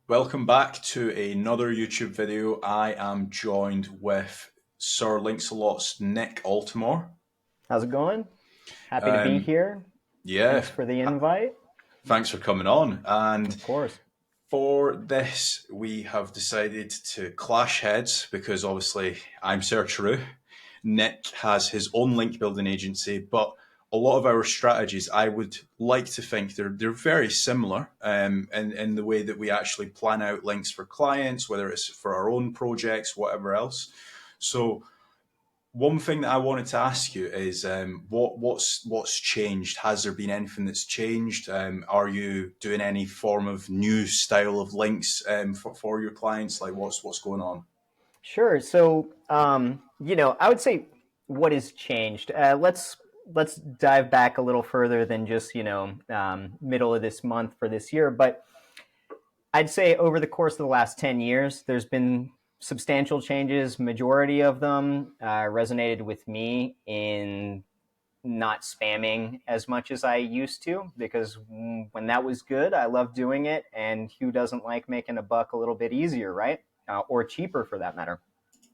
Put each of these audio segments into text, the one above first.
Welcome back to another YouTube video. I am joined with Sir Linksalot's Nick Altimore. How's it going? Happy to be Um, here. yeah, Thanks for the invite. thanks for coming on. And Of course. for this, we have decided to clash heads because obviously I'm Sir True. Nick has his own link building agency, but a lot of our strategies, I would like to think they're very similar in the way that we actually plan out links for clients, whether it's for our own projects, whatever else. So one thing that I wanted to ask you is what's changed? Has there been anything that's changed? Are you doing any form of new style of links for your clients? Like what's going on? Sure. So, I would say what has changed. Let's dive back a little further than just middle of this month for this year. But I'd say over the course of the last 10 years, there's been substantial changes. Majority of them resonated with me in not spamming as much as I used to, because when that was good, I loved doing it. And who doesn't like making a buck a little bit easier, right? Or cheaper for that matter.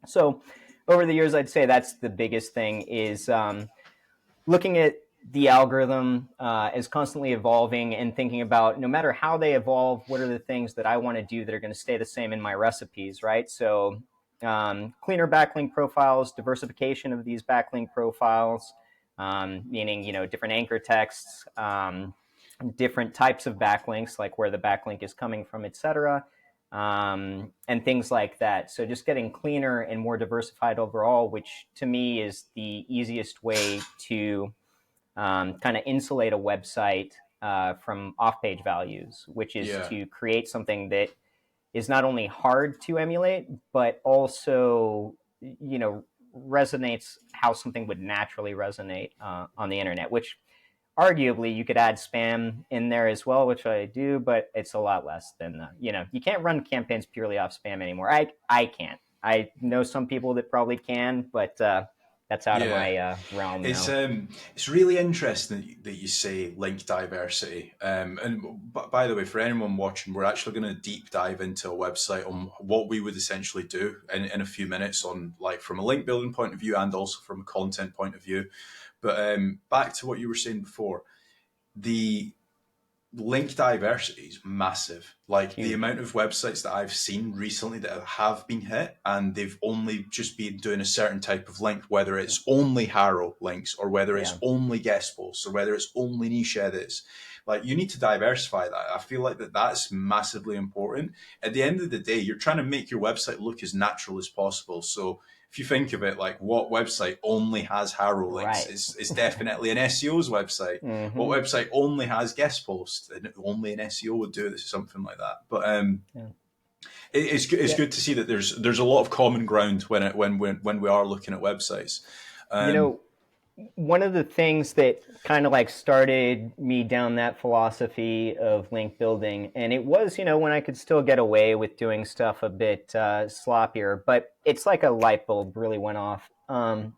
So over the years, I'd say that's the biggest thing is looking at the algorithm is constantly evolving and thinking about no matter how they evolve, what are the things that I want to do that are going to stay the same in my recipes, right? So cleaner backlink profiles, diversification of these backlink profiles, meaning, different anchor texts, different types of backlinks, like where the backlink is coming from, etc., and things like that. So just getting cleaner and more diversified overall, which to me is the easiest way to kind of insulate a website from off-page values, which is Yeah. to create something that is not only hard to emulate, but also, resonates how something would naturally resonate on the internet, which arguably you could add spam in there as well, which I do, but it's a lot less than you can't run campaigns purely off spam anymore. I can't. I know some people that probably can, but that's out of Yeah. my realm It's now. um it's really interesting that you say link diversity. By the way, for anyone watching, we're actually going to deep dive into a website on what we would essentially do in a few minutes on like from a link building point of view and also from a content point of view. But back to what you were saying before, the link diversity is massive. Like the Huge. amount of websites that I've seen recently that have been hit and they've only just been doing a certain type of link, whether it's only Harrow links or whether it's Yeah. only guest posts or whether it's only niche edits. Like you need to diversify that. I feel like that's massively important. At the end of the day, you're trying to make your website look as natural as possible. So if you think of it like what website only has Harrow links, Right. it's definitely an SEO's website. What Mm-hmm. website only has guest posts? And only an SEO would do this, something like that. But Yeah. it's Yeah. good to see that there's a lot of common ground when we are looking at websites. You Um, know, one of the things that kind of like started me down that philosophy of link building, and it was, when I could still get away with doing stuff a bit sloppier, but it's like a light bulb really went off. I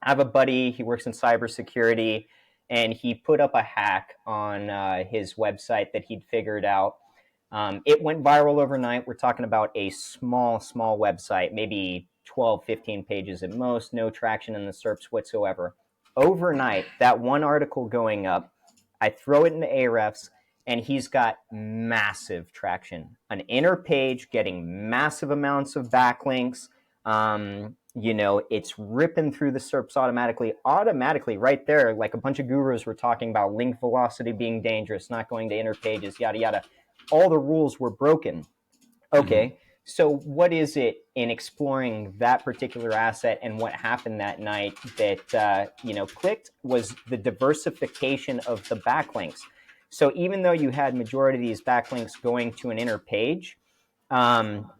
have a buddy, he works in cybersecurity, and he put up a hack on his website that he'd figured out. It went viral overnight. We're talking about a small website, maybe 12, 15 pages at most, no traction in the SERPs whatsoever. Overnight, that one article going up, I throw it into Ahrefs, and he's got massive traction. An inner page getting massive amounts of backlinks. It's ripping through the SERPs automatically right there. Like a bunch of gurus were talking about link velocity being dangerous, not going to inner pages, yada, yada. All the rules were broken. mhm. Okay, so what is it in exploring that particular asset and what happened that night that clicked was the diversification of the backlinks. So even though you had majority of these backlinks going to an inner page, um,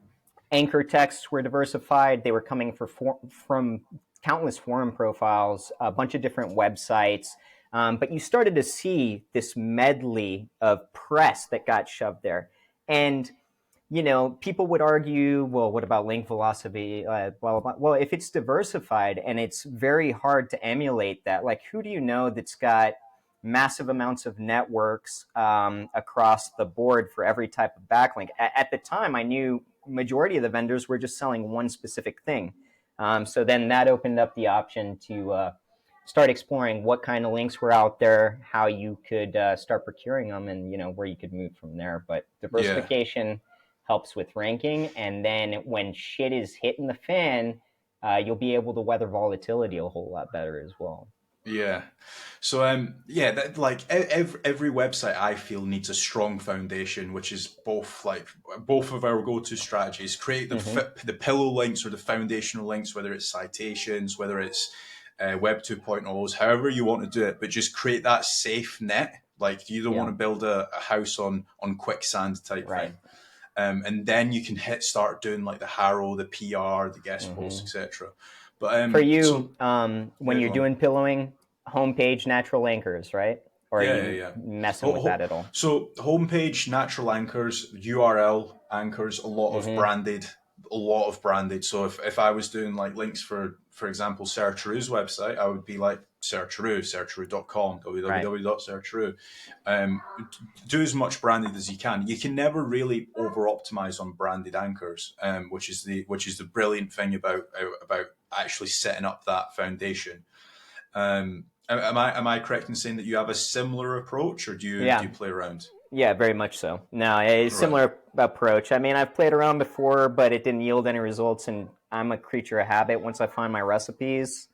anchor texts were diversified. They were coming from countless forum profiles, a bunch of different websites. But you started to see this medley of press that got shoved there. And people would argue, well, what about link velocity? Blah, blah, blah. Well, if it's diversified and it's very hard to emulate that, like who do you know that's got, massive amounts of networks across the board for every type of backlink. At the time, I knew majority of the vendors were just selling one specific thing. So then that opened up the option to start exploring what kind of links were out there, how you could start procuring them, and where you could move from there. But Yeah. diversification helps with ranking, and then when shit is hitting the fan, you'll be able to weather volatility a whole lot better as well. Yeah. So yeah, that, like every website I feel needs a strong foundation, which is both of our go-to strategies. Create Mm-hmm. the pillow links or the foundational links, whether it's citations, whether it's Web 2.0s, however you want to do it, but just create that safe net. Like you don't want Yeah. to build a house on quicksand type Right. thing. And then you can start doing like the Harrow, the PR, the guest posts, Mm-hmm. etc. But For you, so when yeah, you're go on. doing pillowing, homepage natural anchors, right? Or are Yeah, yeah, you yeah. messing with that at all? So homepage, natural anchors, URL anchors, Mm-hmm. a lot of branded. So if I was doing like links for example, Searcheroo's website, I would be like Searcheroo, searcheroo.com, Right. www.searcheroo. Um, do as much branded as you can. You can never really over optimize on branded anchors, which is the brilliant thing about actually setting up that foundation. Am I correct in saying that you have a similar approach, or do Yeah. you play around? Yeah, very much so. No, a Right. similar approach. I mean, I've played around before, but it didn't yield any results, and I'm a creature of habit. Once I find my recipes,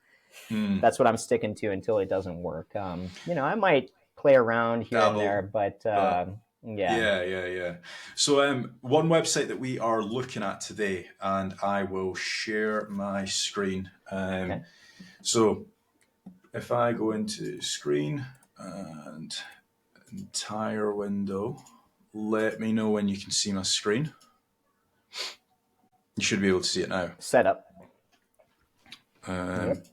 Hmm. that's what I'm sticking to until it doesn't work. I might play around here and there, Dabble, but but yeah. yeah, yeah, yeah. So one website that we are looking at today, and I will share my screen. Okay. So if I go into screen and entire window, let me know when you can see my screen. You should be able to see it now. Setup. Um, Yep.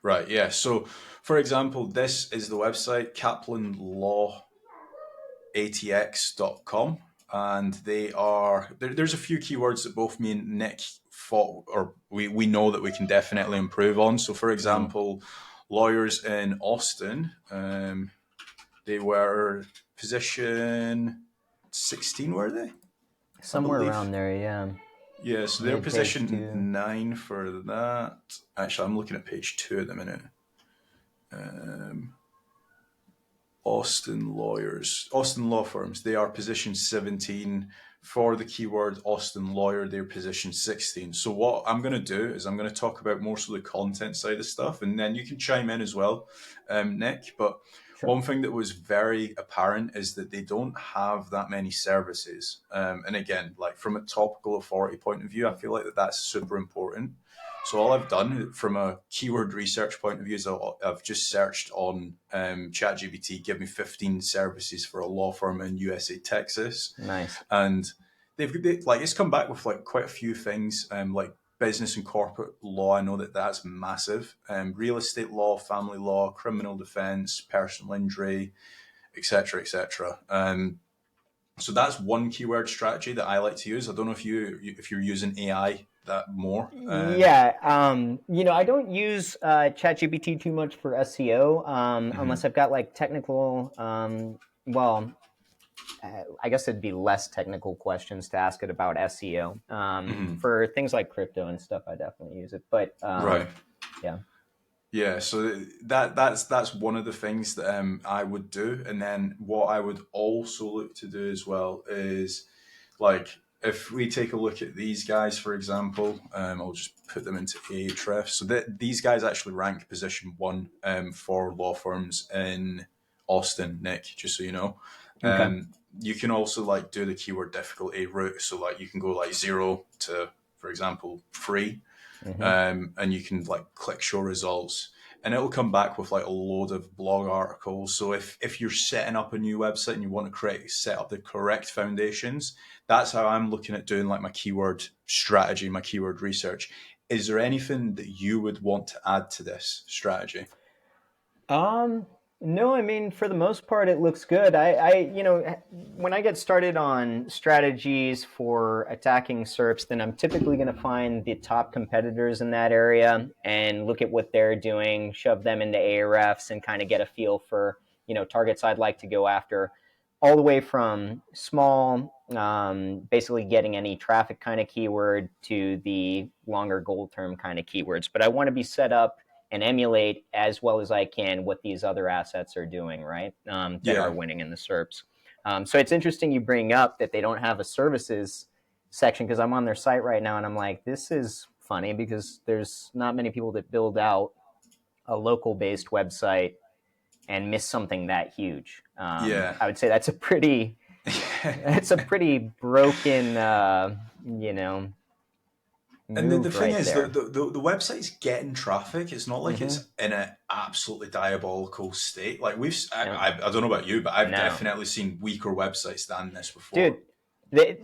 right, yeah. So, for example, this is the website kaplanlaw.atx.com, and there's a few keywords that both me and Nick thought, or we know that we can definitely improve on. So, for Mm. example, lawyers in Austin, they were position 16, were they? I Somewhere believe. around there, yeah. Yeah, so they're Mid page position two. 9 for that. Actually, I'm looking at page 2 at the minute. Austin lawyers, Austin law firms, they are position 17 for the keyword Austin lawyer, they're position 16. So what I'm going to do is I'm going to talk about more so the content side of stuff, and then you can chime in as well, Nick. But Sure. one thing that was very apparent is that they don't have that many services. And again, like from a topical authority point of view, I feel like that's super important. So all I've done from a keyword research point of view is I've just searched on ChatGPT, give me 15 services for a law firm in USA, Texas, Nice. and like it's come back with like quite a few things, like business and corporate law. I know that that's massive. Real estate law, family law, criminal defense, personal injury, etc., etc. So that's one keyword strategy that I like to use. I don't know if you're using AI that more. Yeah, I don't use ChatGPT too much for SEO Mhm. unless I've got like technical, well, I guess it'd be less technical questions to ask it about SEO. Mhm. For things like crypto and stuff, I definitely use it. But Right. yeah, Yeah, so that's one of the things that I would do, and then what I would also look to do as well is like if we take a look at these guys, for example, I'll just put them into Ahrefs. So these guys actually rank position 1 for law firms in Austin, Nick. Just so you know, okay. you can also like do the keyword difficulty route. So like you can go like 0 to, for example, free, Hmm. and you can like click show results, and it'll come back with like a load of blog articles. So if you're setting up a new website and you want to set up the correct foundations, that's how I'm looking at doing like my keyword strategy, my keyword research. Is there anything that you would want to add to this strategy? Um, no, I mean, for the most part, it looks good. When I get started on strategies for attacking SERPs, then I'm typically going to find the top competitors in that area and look at what they're doing, shove them into Ahrefs, and kind of get a feel for targets I'd like to go after, all the way from small, basically getting any traffic kind of keyword, to the longer goal term kind of keywords. But I want to be set up and emulate as well as I can what these other assets are doing, right? That are Yeah. winning in the SERPs. So it's interesting you bring up that they don't have a services section, because I'm on their site right now and I'm like, this is funny because there's not many people that build out a local based website and miss something that huge. Yeah. I would say that's a pretty broken And the move thing right is, there. the website's getting traffic. It's not like Mm-hmm. it's in an absolutely diabolical state. Like No, I don't know about you, but I've no, definitely seen weaker websites than this dude. before.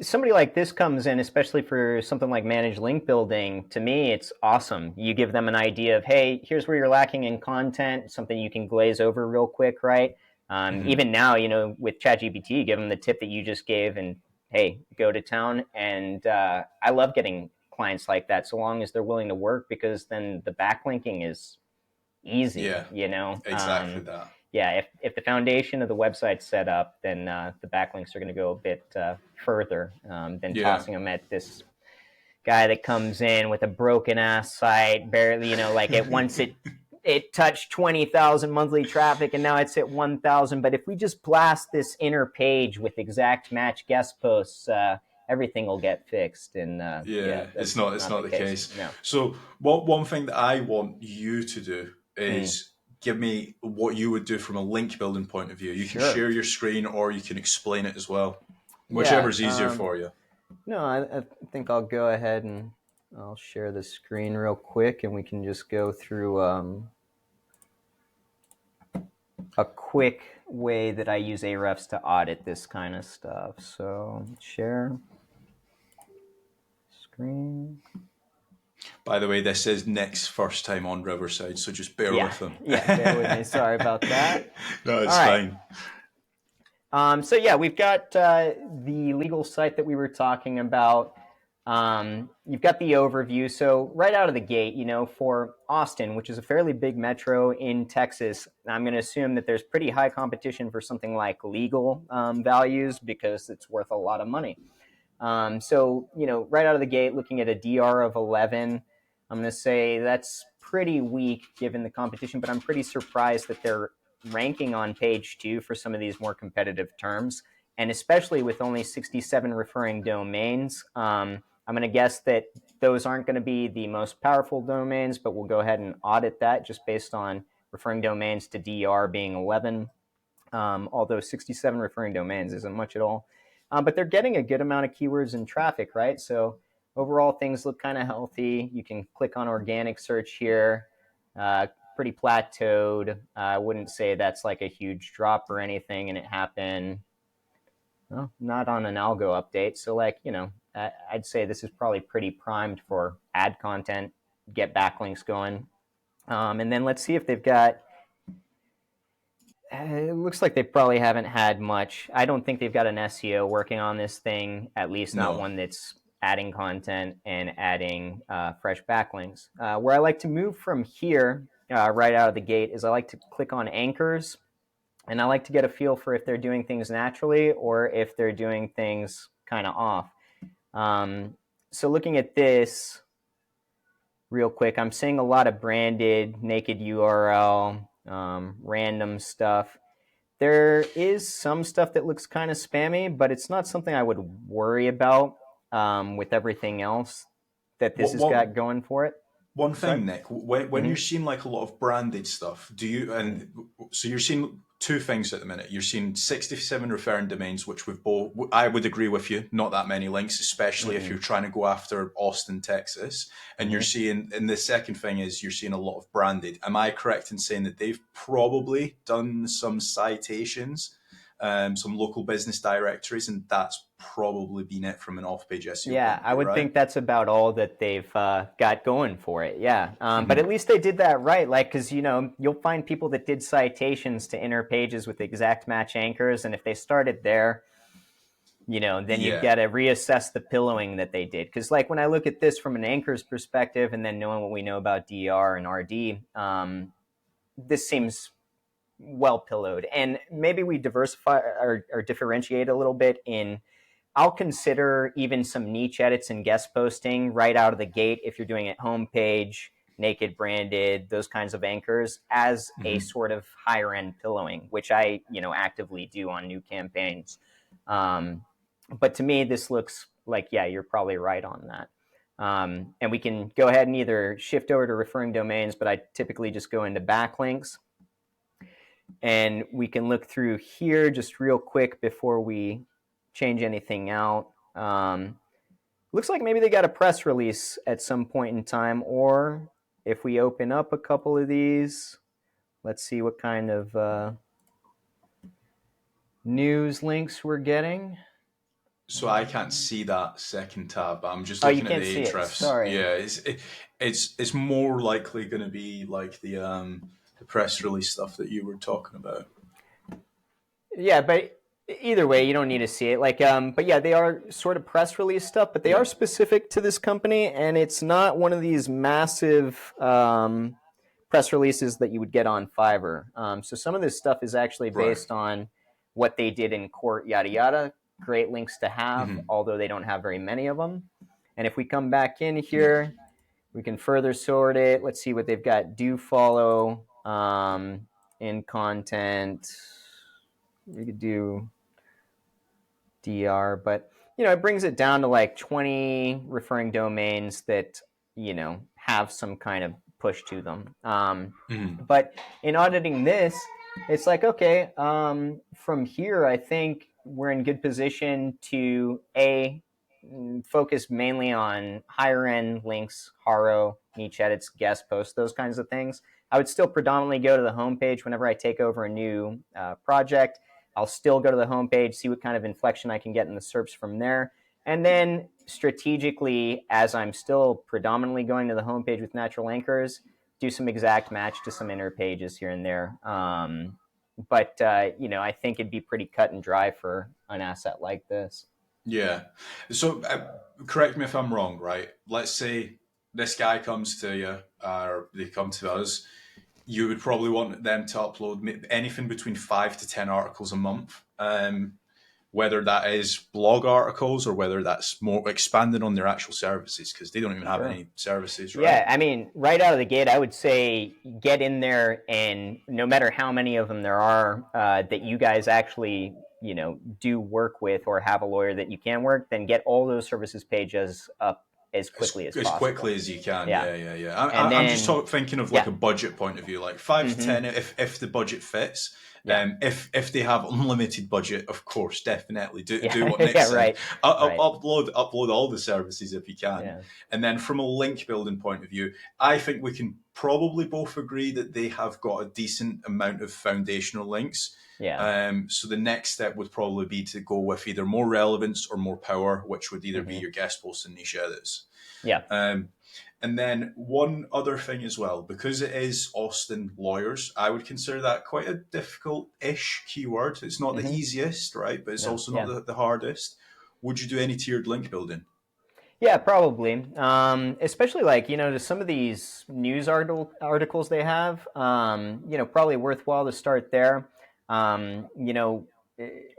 Somebody like this comes in, especially for something like managed link building. To me, it's awesome. You give them an idea of, hey, here's where you're lacking in content, something you can glaze over real quick, right? Hmm. Even now, with ChatGPT, give them the tip that you just gave, and hey, go to town. And I love getting clients like that, so long as they're willing to work, because then the backlinking is easy. Yeah, exactly that. Yeah, if the foundation of the website's set up, then the backlinks are going to go a bit further than Yeah. tossing them at this guy that comes in with a broken ass site, barely, like it once it touched 20,000 monthly traffic and now it's at 1,000. But if we just blast this inner page with exact match guest posts, everything will get fixed. And yeah, Yeah, it's that's it's not not the the case. case. No. So, what one thing that I want you to do Mm, is give me what you would do from a link building point of view. You can sure. share your screen or you can explain it as well, Yeah. whichever's easier for you. No, I think I'll go ahead and I'll share the screen real quick, and we can just go through a quick way that I use Ahrefs to audit this kind of stuff. So share screen. By the way, this is Nick's first time on Riverside, so just bear Yeah, with him. yeah. Bear with me. Sorry about that. No, All it's right. fine. So yeah, we've got the legal site that we were talking about. You've got the overview. So right out of the gate, for Austin, which is a fairly big metro in Texas, I'm going to assume that there's pretty high competition for something like legal values, because it's worth a lot of money. So right out of the gate, looking at a DR of 11, I'm going to say that's pretty weak given the competition, but I'm pretty surprised that they're ranking on page 2 for some of these more competitive terms, and especially with only 67 referring domains. I'm going to guess that those aren't going to be the most powerful domains, but we'll go ahead and audit that just based on referring domains to DR being 11. Although 67 referring domains isn't much at all. But they're getting a good amount of keywords and traffic, right? So overall, things look kind of healthy. You can click on organic search here. Pretty plateaued. I wouldn't say that's like a huge drop or anything, and it happened, well, not on an algo update. So I'd say this is probably pretty primed for ad content, get backlinks going. And then let's see if they've got, it looks like they probably haven't had much. I don't think they've got an SEO working on this thing, at least not No. one that's adding content and adding fresh backlinks. Where I like to move from here, right out of the gate, is I like to click on anchors, and I like to get a feel for if they're doing things naturally or if they're doing things kind of off. So looking at this real quick, I'm seeing a lot of branded naked URL, random stuff. There is some stuff that looks kind of spammy, but it's not something I would worry about with everything else that this What has what got going for it. One Sorry. thing, Nick, when you're Mm-hmm. seeing like a lot of branded stuff, do you, and so you're seeing two things at the minute. You're seeing 67 referring domains, which we've both, I would agree with you, not that many links, especially if Mm-hmm. you're trying to go after Austin, Texas. And you're Mm-hmm. seeing, and the second thing is you're seeing a lot of branded. Am I correct in saying that they've probably done some citations, some local business directories, and that's probably been it from an off page SEO Yeah, point of I view, would right? think that's about all that they've got going for it. Yeah, but Hmm. at least they did that right. Like, because you'll find people that did citations to inner pages with exact match anchors, and if they started there, then you've Yeah. got to reassess the pillowing that they did. Because like when I look at this from an anchor's perspective, and then knowing what we know about DR and RD, this seems well pillowed. And maybe we diversify or differentiate a little bit in, I'll consider even some niche edits and guest posting right out of the gate if you're doing it homepage, naked branded, those kinds of anchors as a Mm-hmm. sort of higher end pillowing, which I, actively do on new campaigns. But to me, this looks like, yeah, you're probably right on that. And we can go ahead and either shift over to referring domains, but I typically just go into backlinks. And we can look through here just real quick before we change anything out. Looks like maybe they got a press release at some point in time, or if we open up a couple of these, let's see what kind of news links we're getting. So I can't see that second tab, but I'm just Oh, you looking at can't the see it. Ahrefs. Sorry. Yeah, it's more likely going to be like the press release stuff that you were talking about. Yeah, but either way, you don't need to see it. But yeah, they are sort of press release stuff, but they Yeah, are specific to this company, and it's not one of these massive press releases that you would get on Fiverr. So some of this stuff is actually right. based on what they did in court, yada yada. Great links to have, Hmm. although they don't have very many of them. And if we come back in Yeah. here, we can further sort it. Let's see what they've got. Do follow in content. We could do DR, but it brings it down to like 20 referring domains that have some kind of push to them. Hmm. But in auditing this, it's like, okay, from here, I think we're in good position to focus mainly on higher end links, Haro, niche edits, guest posts, those kinds of things. I would still predominantly go to the homepage whenever I take over a new project. I'll still go to the homepage, see what kind of inflection I can get in the SERPs from there. And then strategically, as I'm still predominantly going to the homepage with natural anchors, do some exact match to some inner pages here and there. But I think it'd be pretty cut and dry for an asset like this. Yeah. So correct me if I'm wrong, right? Let's say this guy comes to you, or they come to us. You would probably want them to upload anything between 5 to 10 articles a month. Whether that is blog articles or whether that's more expanded on their actual services, because they don't even have Sure. any services, right? Yeah, I mean, right out of the gate, I would say get in there, and no matter how many of them there are that you guys actually, do work with or have a lawyer that you can work, then get all those services pages up as quickly as As possible. quickly as you can. Yeah, Yeah, yeah, yeah. and I'm just then thinking of like yeah, a budget point of view, like 5 to 10, mm-hmm. if the budget fits. Yeah, If they have unlimited budget, of course, definitely do yeah, what Nick yeah, said. right, right, Upload all the services if you can, yeah, and then from a link building point of view, I think we can probably both agree that they have got a decent amount of foundational links. yeah, So the next step would probably be to go with either more relevance or more power, which would either be mm-hmm. your guest posts and niche edits. Yeah, Um, and then one other thing as well, because it is Austin lawyers, I would consider that quite a difficult-ish keyword. It's not the mm-hmm. easiest, right? But it's No, also not yeah. the hardest. Would you do any tiered link building? Yeah, probably. Especially like, to some of these news articles they have, probably worthwhile to start there.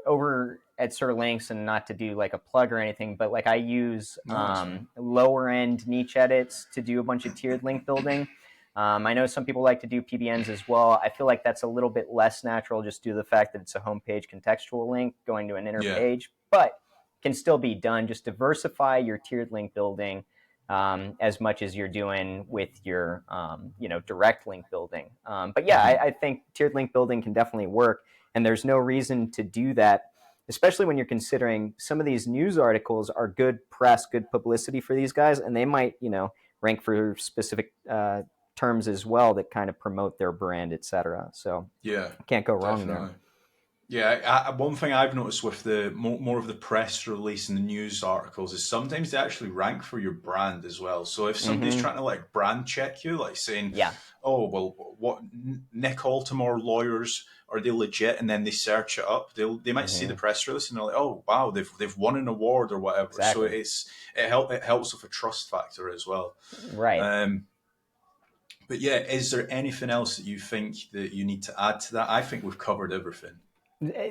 Over at Sir Links, and not to do like a plug or anything, but like I use No, that's fine. lower end niche edits to do a bunch of tiered link building. I know some people like to do PBNs as well. I feel like that's a little bit less natural just due to the fact that it's a homepage contextual link going to an inner Yeah. page, but can still be done. Just diversify your tiered link building as much as you're doing with your direct link building. But yeah, Hmm. I think tiered link building can definitely work, and there's no reason to do that, especially when you're considering some of these news articles are good press, good publicity for these guys, and they might rank for specific terms as well that kind of promote their brand, etc. So Yeah, can't go wrong there. definitely. Yeah, one thing I've noticed with the more of the press release and the news articles is sometimes they actually rank for your brand as well. So if somebody's Mm-hmm. trying to like brand check you, like saying, Yeah. "Oh, well, what Nick Altimore lawyers, are they legit?" and then they search it up, they might see the Mm-hmm. press release and they're like, "Oh, wow, they've won an award or whatever." So Exactly. it helps with a trust factor as well. Right. Um, But yeah, is there anything else that you think that you need to add to that? I think we've covered everything.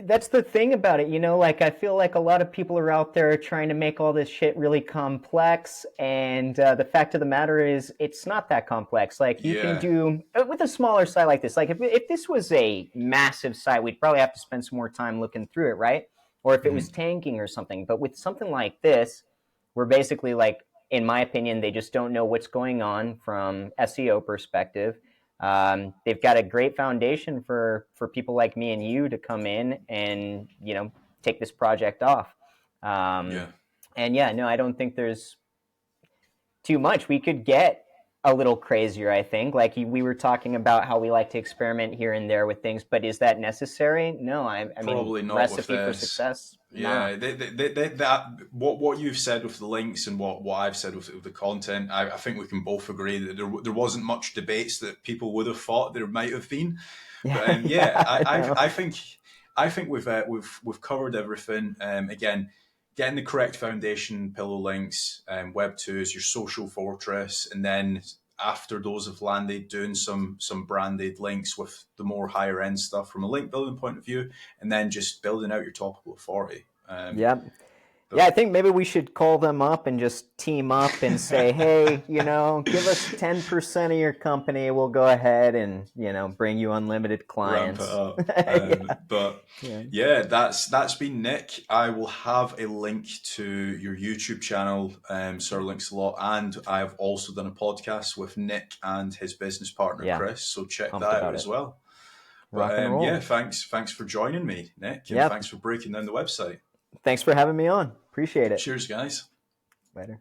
That's the thing about it, like I feel like a lot of people are out there trying to make all this shit really complex, and the fact of the matter is it's not that complex. Like you can Yeah. do with a smaller site like this. Like if this was a massive site, we'd probably have to spend some more time looking through it, right? Or if it was Mhm. tanking or something. But with something like this, we're basically like, in my opinion, they just don't know what's going on from SEO perspective. They've got a great foundation for people like me and you to come in and take this project off. Um, Yeah. and yeah, no, I don't think there's too much. We could get a little crazier, I think. Like we were talking about how we like to experiment here and there with things, but is that necessary? No, I mean, Probably not with recipe for this. success, nah. Yeah, that what you've said with the links and what I've said with the content, I think we can both agree that there wasn't much debates that people would have thought there might have been. But Yeah, yeah, yeah, no. I think we've covered everything. Again, getting the correct foundation, pillow links, Web two is your social fortress, and then after those have landed, doing some branded links with the more higher end stuff from a link building point of view, and then just building out your topical authority. Yeah. Yeah, I But think maybe we should call them up and just team up and say, hey, give us 10% of your company. We'll go ahead and, bring you unlimited ramp it clients. up. Yeah. But Yeah. yeah, that's been Nick. I will have a link to your YouTube channel, Sir Links a lot, and I've also done a podcast with Nick and his business partner Yeah. Chris. So check Pumped that out about as it. well. But Rock and yeah, roll. thanks for joining me, Nick, and Yep. thanks for breaking down the website. Thanks for having me on. Appreciate it. Cheers, guys. Later.